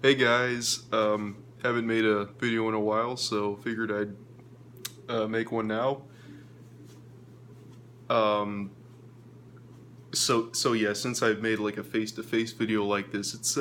Hey guys, haven't made a video in a while, so figured I'd make one now. Um, so yeah, since I've made like a face-to-face video like this, it's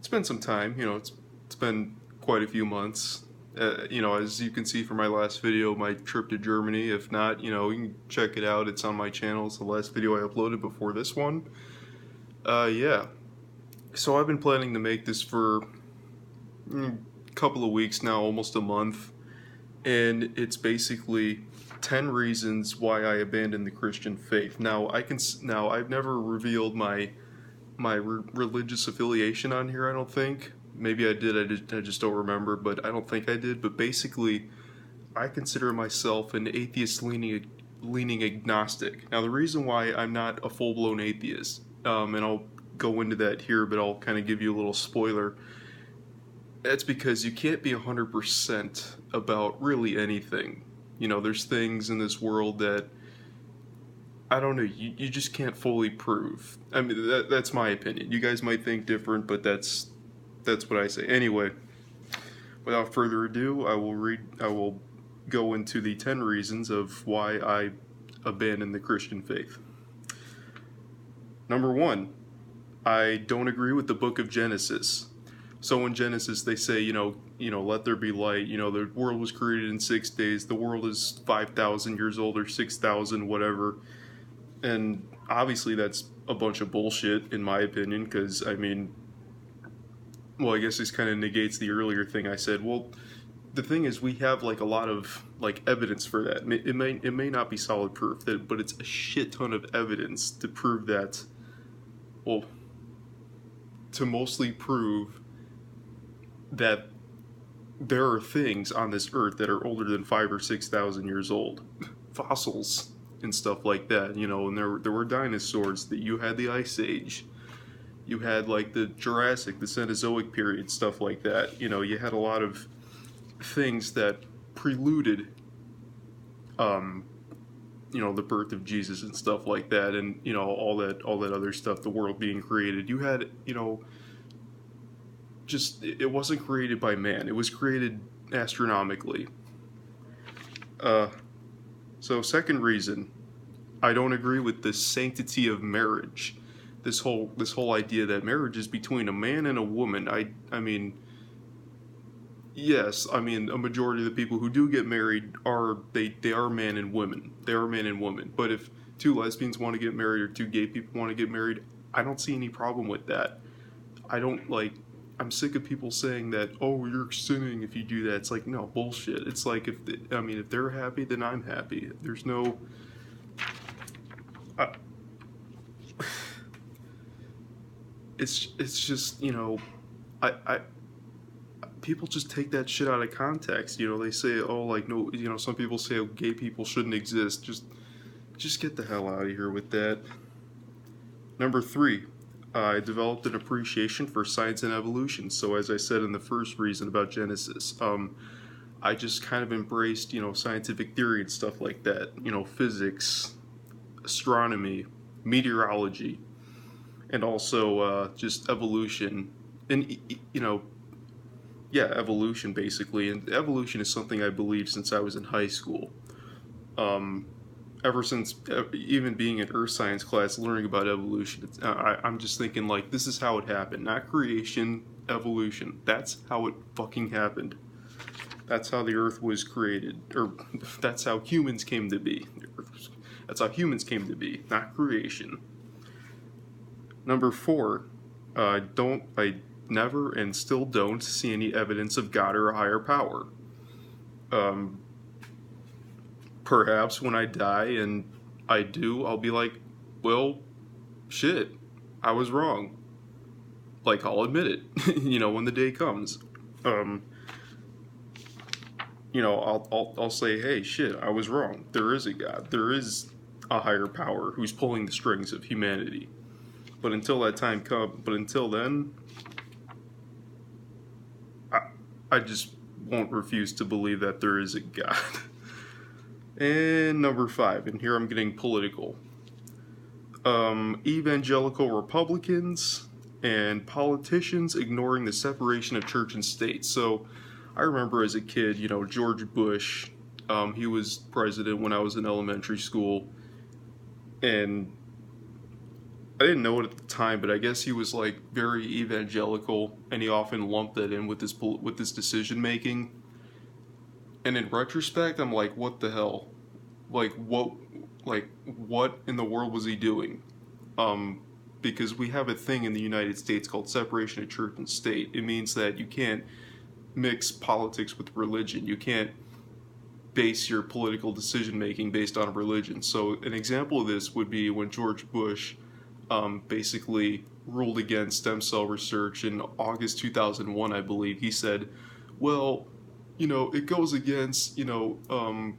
been some time. It's been quite a few months. As you can see from my last video, my trip to Germany. If not, you can check it out. It's on my channel. It's the last video I uploaded before this one. Yeah. So I've been planning to make this for couple of weeks now, almost a month, and it's basically 10 reasons why I abandoned the Christian faith. Now I've never revealed my religious affiliation on here. I don't think. Maybe I did. I just don't remember, but I don't think I did. But basically, I consider myself an atheist leaning agnostic. Now the reason why I'm not a full blown atheist, and I'll go into that here, but I'll kind of give you a little spoiler. That's because you can't be 100% about really anything. There's things in this world that, I don't know, you just can't fully prove. I mean, that's my opinion. You guys might think different, but that's what I say. Anyway, without further ado, I will go into the 10 reasons of why I abandoned the Christian faith. Number 1, I don't agree with the book of Genesis. So in Genesis, they say, let there be light. The world was created in 6 days. The world is 5,000 years old or 6,000, whatever. And obviously that's a bunch of bullshit, in my opinion, because, I guess this kind of negates the earlier thing I said. Well, the thing is, we have, a lot of, evidence for that. It may not be solid proof, but it's a shit ton of evidence to prove that, well, to mostly prove that there are things on this earth that are older than 5,000 or 6,000 years old, fossils and stuff like that. And there were dinosaurs. That you had the Ice Age, you had the Jurassic, the Cenozoic period, stuff like that. You had a lot of things that preluded, the birth of Jesus and stuff like that, and all that other stuff, the world being created. You had just, it wasn't created by man. It was created astronomically. So second reason, I don't agree with the sanctity of marriage. This whole idea that marriage is between a man and a woman. I mean, yes, a majority of the people who do get married are man and women. They are man and woman. But if two lesbians want to get married or two gay people want to get married, I don't see any problem with that. I'm sick of people saying that, oh, you're sinning if you do that. It's no, bullshit. It's if they're happy, then I'm happy. There's no... it's just, I people just take that shit out of context. They say, oh, no, some people say, oh, gay people shouldn't exist. Just get the hell out of here with that. Number 3, I developed an appreciation for science and evolution. So as I said in the first reason about Genesis, I just kind of embraced, scientific theory and stuff like that. Physics, astronomy, meteorology, and also just evolution. And, evolution basically. And evolution is something I believed since I was in high school. Ever since even being in earth science class, learning about evolution, I'm just thinking, this is how it happened. Not creation, evolution. That's how it fucking happened. That's how the earth was created. Or that's how humans came to be. That's how humans came to be, not creation. Number 4, I never and still don't see any evidence of God or a higher power. Perhaps when I die, and I do, I'll be like, well, shit, I was wrong. I'll admit it, when the day comes. I'll say, hey, shit, I was wrong. There is a God. There is a higher power who's pulling the strings of humanity. But until then, I just won't refuse to believe that there is a God. And number 5, and here I'm getting political. Evangelical Republicans and politicians ignoring the separation of church and state. So I remember as a kid, George Bush, he was president when I was in elementary school, and I didn't know it at the time, but I guess he was like very evangelical, and he often lumped that in with this decision making. And in retrospect, I'm like, what the hell? Like what in the world was he doing? Because we have a thing in the United States called separation of church and state. It means that you can't mix politics with religion. You can't base your political decision making based on religion. So an example of this would be when George Bush basically ruled against stem cell research in August 2001, I believe. He said, well, it goes against, it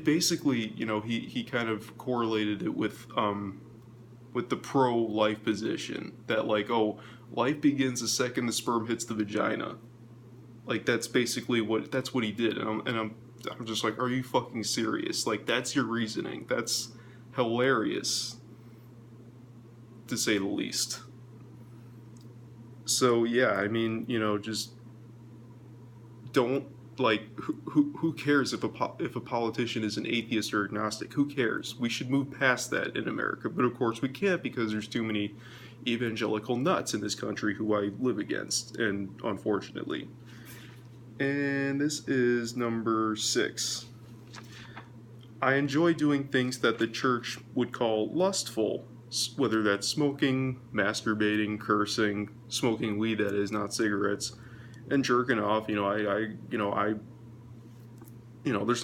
basically, he kind of correlated it with the pro-life position that, like, oh, life begins the second the sperm hits the vagina. Like, that's basically that's what he did. And I'm just like, are you fucking serious? Like, that's your reasoning. That's hilarious, to say the least. So yeah, I mean, just don't, like, who cares if a politician is an atheist or agnostic? Who cares? We should move past that in America, but of course we can't, because there's too many evangelical nuts in this country who I live against, and unfortunately. And this is number 6. I enjoy doing things that the church would call lustful, whether that's smoking, masturbating, cursing, smoking weed, that is, not cigarettes, and jerking off. There's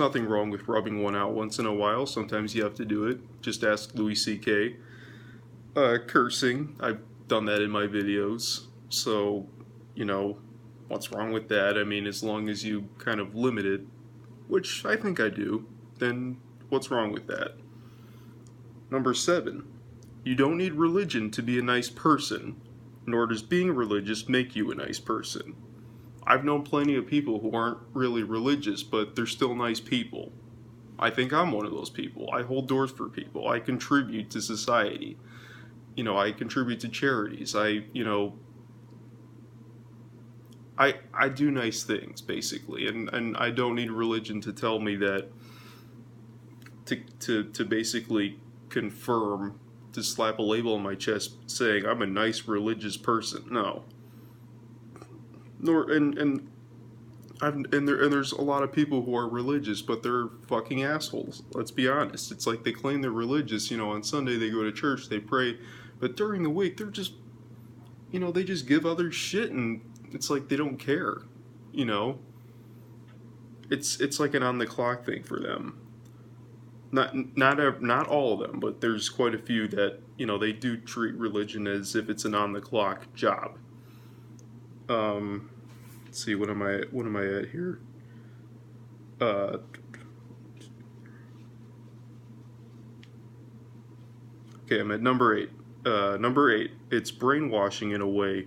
nothing wrong with rubbing one out once in a while. Sometimes you have to do it. Just ask Louis C.K. Cursing, I've done that in my videos. So, what's wrong with that? I mean, as long as you kind of limit it, which I think I do, then what's wrong with that? Number 7, you don't need religion to be a nice person, nor does being religious make you a nice person. I've known plenty of people who aren't really religious, but they're still nice people. I think I'm one of those people. I hold doors for people. I contribute to society. I contribute to charities. I do nice things, basically, and I don't need religion to tell me that, to basically confirm, to slap a label on my chest saying I'm a nice religious person. No. There's a lot of people who are religious, but they're fucking assholes. Let's be honest. It's like they claim they're religious. On Sunday they go to church, they pray, but during the week they're just, they just give others shit, and it's like they don't care. It's like an on the clock thing for them. Not all of them, but there's quite a few that they do treat religion as if it's an on the clock job. Let's see, what am I at here? Okay, I'm at number 8. Number 8, it's brainwashing in a way.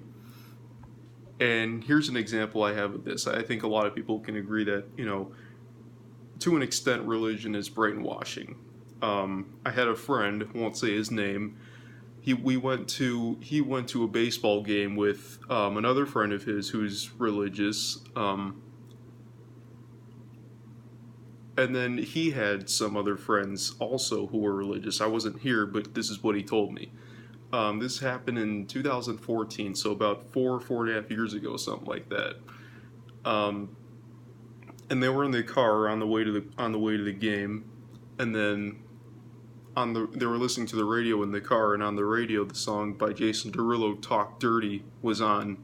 And here's an example I have of this. I think a lot of people can agree that, to an extent, religion is brainwashing. I had a friend, won't say his name. He went to a baseball game with another friend of his who's religious, and then he had some other friends also who were religious. I wasn't here, but this is what he told me. This happened in 2014, so about 4.5 years ago, something like that. And they were in the car on the way to the game, and then they were listening to the radio in the car, and on the radio the song by Jason Derulo, "Talk Dirty," was on,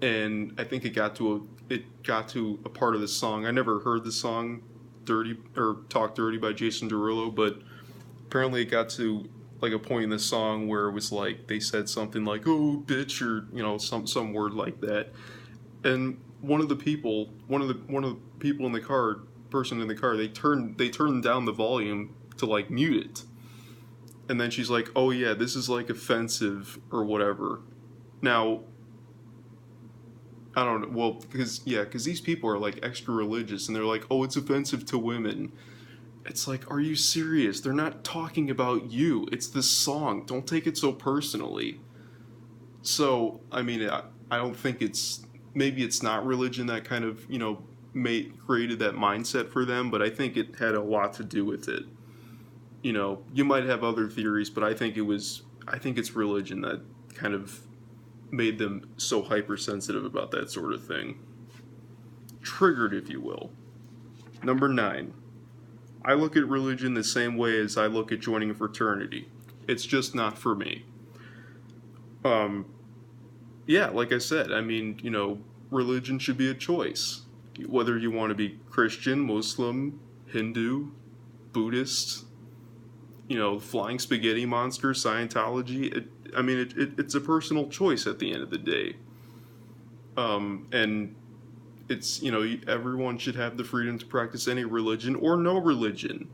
and I think it got to a part of the song. I never heard the song "Talk Dirty" by Jason Derulo, but apparently it got to like a point in the song where it was like they said something like "oh bitch" or some word like that, and one of the people in the car, they turned down the volume to like mute it. And then she's like, oh yeah, this is like offensive or whatever. Now, I don't know, well, because these people are like extra religious, and they're like, oh, it's offensive to women. It's like, are you serious? They're not talking about you. It's this song. Don't take it so personally. So, I mean, I don't think maybe it's not religion that kind of, created that mindset for them, but I think it had a lot to do with it. You might have other theories, but I think it's religion that kind of made them so hypersensitive about that sort of thing. Triggered, if you will. Number 9. I look at religion the same way as I look at joining a fraternity. It's just not for me. Um, yeah, like I said, I mean, religion should be a choice. Whether you want to be Christian, Muslim, Hindu, Buddhist, flying spaghetti monster, Scientology. It's a personal choice at the end of the day. And it's, everyone should have the freedom to practice any religion or no religion.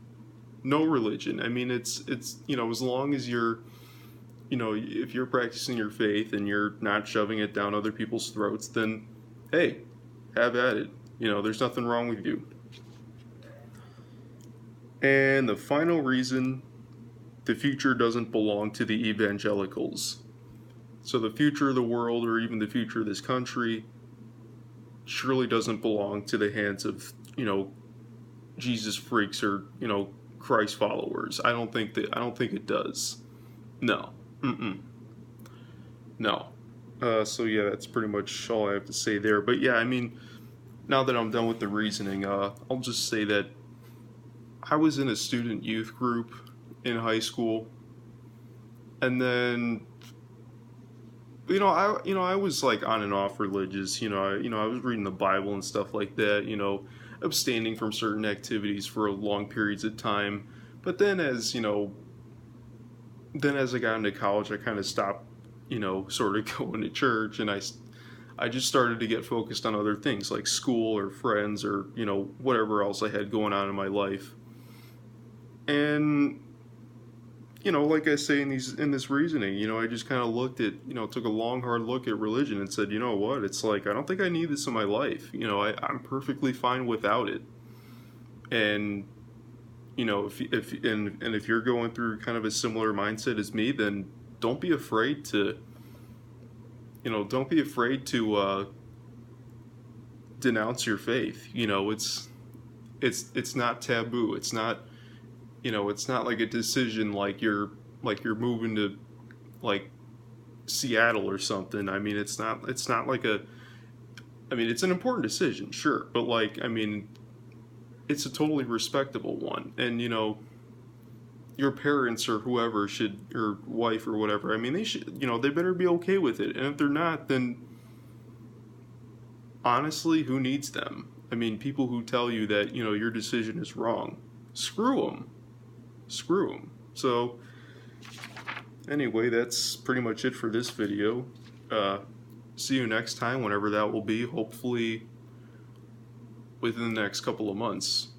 No religion. I mean, it's as long as you're, if you're practicing your faith and you're not shoving it down other people's throats, then hey, have at it. There's nothing wrong with you. And the final reason, the future doesn't belong to the evangelicals. So the future of the world, or even the future of this country, surely doesn't belong to the hands of, Jesus freaks or, Christ followers. I don't think it does. No. No. So yeah, that's pretty much all I have to say there. But yeah, I mean, now that I'm done with the reasoning, I'll just say that I was in a student youth group in high school, and then I was like on and off religious. I was reading the Bible and stuff like that. Abstaining from certain activities for long periods of time. But then as I got into college, I kind of stopped, sort of going to church, and I just started to get focused on other things like school or friends or whatever else I had going on in my life. And like I say in this reasoning, I just kind of looked at, took a long, hard look at religion and said, you know what, it's like, I don't think I need this in my life. I'm perfectly fine without it. And, if you're going through kind of a similar mindset as me, then don't be afraid to, denounce your faith. It's not taboo. It's not, it's not like a decision like you're moving to like Seattle or something. I mean, it's not like it's an important decision, sure, but it's a totally respectable one. And your parents or whoever your wife or whatever, they should, they better be okay with it. And if they're not, then honestly, who needs them? People who tell you that, your decision is wrong, screw them. So anyway, that's pretty much it for this video. See you next time, whenever that will be, hopefully within the next couple of months.